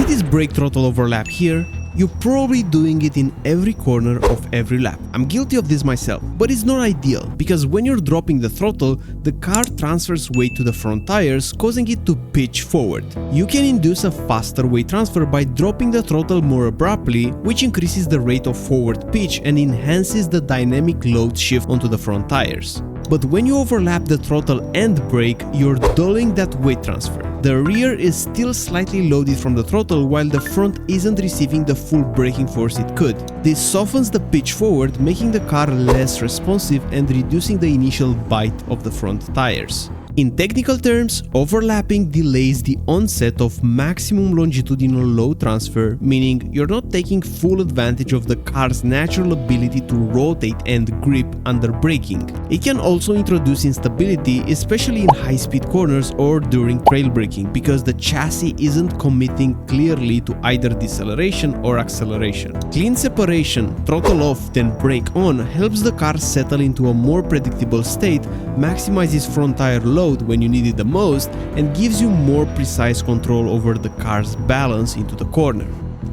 See this brake throttle overlap here? You're probably doing it in every corner of every lap. I'm guilty of this myself, but it's not ideal because when you're dropping the throttle, the car transfers weight to the front tires, causing it to pitch forward. You can induce a faster weight transfer by dropping the throttle more abruptly, which increases the rate of forward pitch and enhances the dynamic load shift onto the front tires. But when you overlap the throttle and brake, you're dulling that weight transfer. The rear is still slightly loaded from the throttle while the front isn't receiving the full braking force it could. This softens the pitch forward, making the car less responsive and reducing the initial bite of the front tires. In technical terms, overlapping delays the onset of maximum longitudinal load transfer, meaning you're not taking full advantage of the car's natural ability to rotate and grip under braking. It can also introduce instability, especially in high-speed corners or during trail braking, because the chassis isn't committing clearly to either deceleration or acceleration. Clean separation, throttle off then brake on, helps the car settle into a more predictable state, maximizes front tire load when you need it the most, and gives you more precise control over the car's balance into the corner.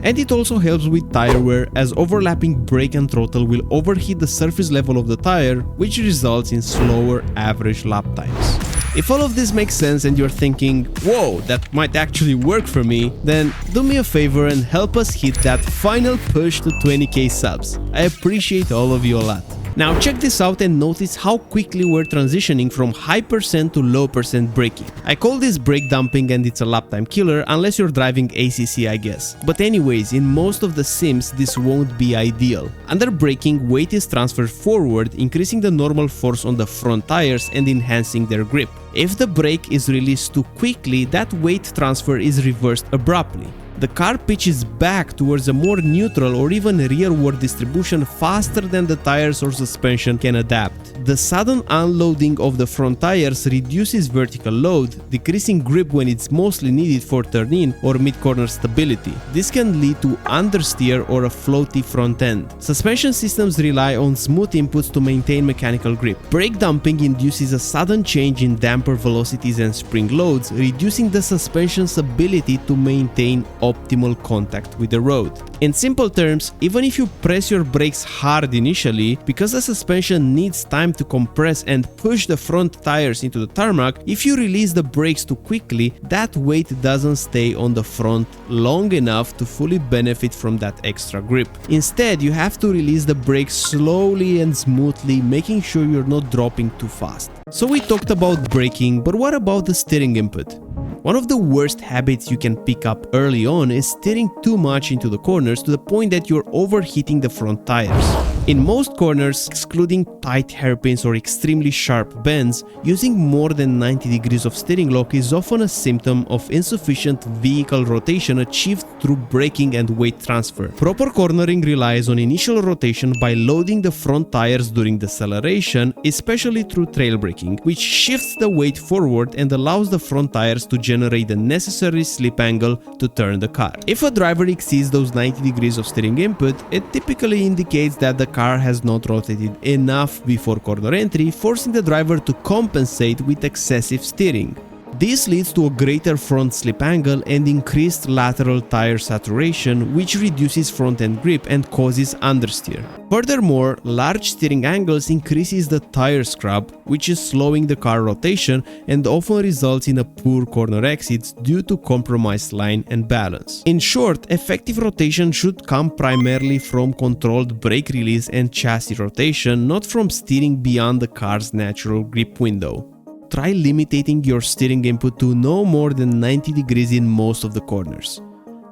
And it also helps with tire wear, as overlapping brake and throttle will overheat the surface level of the tire, which results in slower average lap times. If all of this makes sense and you're thinking, whoa, that might actually work for me, then do me a favor and help us hit that final push to 20k subs. I appreciate all of you a lot. Now check this out and notice how quickly we're transitioning from high percent to low percent braking. I call this brake dumping and it's a lap time killer unless you're driving ACC, I guess. But anyways, in most of the sims this won't be ideal. Under braking, weight is transferred forward, increasing the normal force on the front tires and enhancing their grip. If the brake is released too quickly, that weight transfer is reversed abruptly. The car pitches back towards a more neutral or even rearward distribution faster than the tires or suspension can adapt. The sudden unloading of the front tires reduces vertical load, decreasing grip when it's mostly needed for turn-in or mid-corner stability. This can lead to understeer or a floaty front end. Suspension systems rely on smooth inputs to maintain mechanical grip. Brake dumping induces a sudden change in damper velocities and spring loads, reducing the suspension's ability to maintain optimal contact with the road. In simple terms, even if you press your brakes hard initially, because the suspension needs time to compress and push the front tires into the tarmac, if you release the brakes too quickly, that weight doesn't stay on the front long enough to fully benefit from that extra grip. Instead, you have to release the brakes slowly and smoothly, making sure you're not dropping too fast. So we talked about braking, but what about the steering input? One of the worst habits you can pick up early on is steering too much into the corners to the point that you're overheating the front tires. In most corners, excluding tight hairpins or extremely sharp bends, using more than 90 degrees of steering lock is often a symptom of insufficient vehicle rotation achieved through braking and weight transfer. Proper cornering relies on initial rotation by loading the front tires during deceleration, especially through trail braking, which shifts the weight forward and allows the front tires to generate the necessary slip angle to turn the car. If a driver exceeds those 90 degrees of steering input, it typically indicates that the car has not rotated enough before corner entry, forcing the driver to compensate with excessive steering. This leads to a greater front slip angle and increased lateral tire saturation, which reduces front end grip and causes understeer. Furthermore, large steering angles increases the tire scrub, which is slowing the car rotation and often results in a poor corner exits due to compromised line and balance. In short, effective rotation should come primarily from controlled brake release and chassis rotation, not from steering beyond the car's natural grip window. Try limiting your steering input to no more than 90 degrees in most of the corners.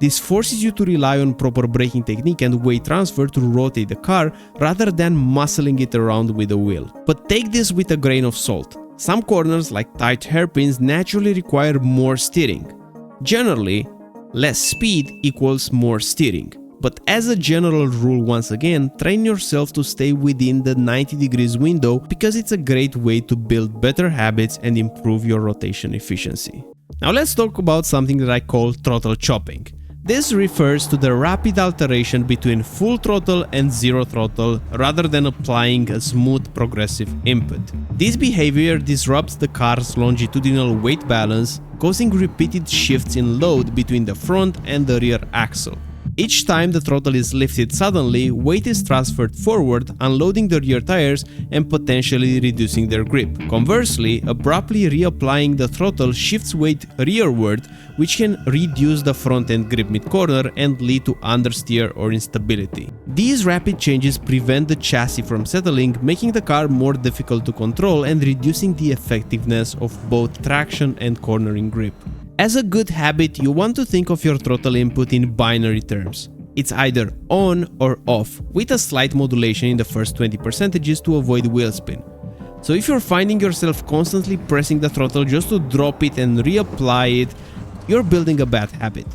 This forces you to rely on proper braking technique and weight transfer to rotate the car rather than muscling it around with a wheel. But take this with a grain of salt. Some corners, like tight hairpins, naturally require more steering. Generally, less speed equals more steering. But as a general rule, once again, train yourself to stay within the 90 degrees window because it's a great way to build better habits and improve your rotation efficiency. Now let's talk about something that I call throttle chopping. This refers to the rapid alteration between full throttle and zero throttle rather than applying a smooth progressive input. This behavior disrupts the car's longitudinal weight balance, causing repeated shifts in load between the front and the rear axle. Each time the throttle is lifted suddenly, weight is transferred forward, unloading the rear tires and potentially reducing their grip. Conversely, abruptly reapplying the throttle shifts weight rearward, which can reduce the front end grip mid-corner and lead to understeer or instability. These rapid changes prevent the chassis from settling, making the car more difficult to control and reducing the effectiveness of both traction and cornering grip. As a good habit, you want to think of your throttle input in binary terms. It's either on or off, with a slight modulation in the first 20% to avoid wheel spin. So if you're finding yourself constantly pressing the throttle just to drop it and reapply it, you're building a bad habit.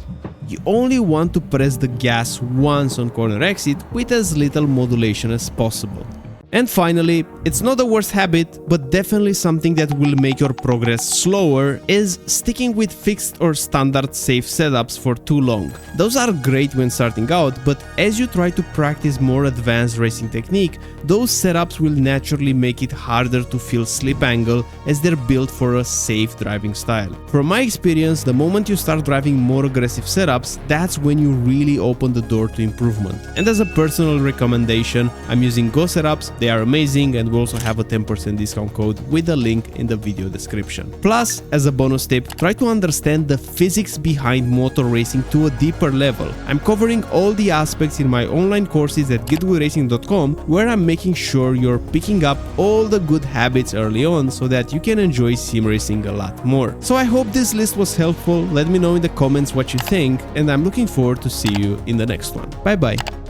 You only want to press the gas once on corner exit with as little modulation as possible. And finally, it's not the worst habit, but definitely something that will make your progress slower, is sticking with fixed or standard safe setups for too long. Those are great when starting out, but as you try to practice more advanced racing technique, those setups will naturally make it harder to feel slip angle as they're built for a safe driving style. From my experience, the moment you start driving more aggressive setups, that's when you really open the door to improvement. And as a personal recommendation, I'm using Go setups. They are amazing, and we also have a 10% discount code with a link in the video description. Plus, as a bonus tip, try to understand the physics behind motor racing to a deeper level. I'm covering all the aspects in my online courses at getgoodracing.com, where I'm making sure you're picking up all the good habits early on so that you can enjoy sim racing a lot more. So I hope this list was helpful. Let me know in the comments what you think, and I'm looking forward to see you in the next one. Bye bye.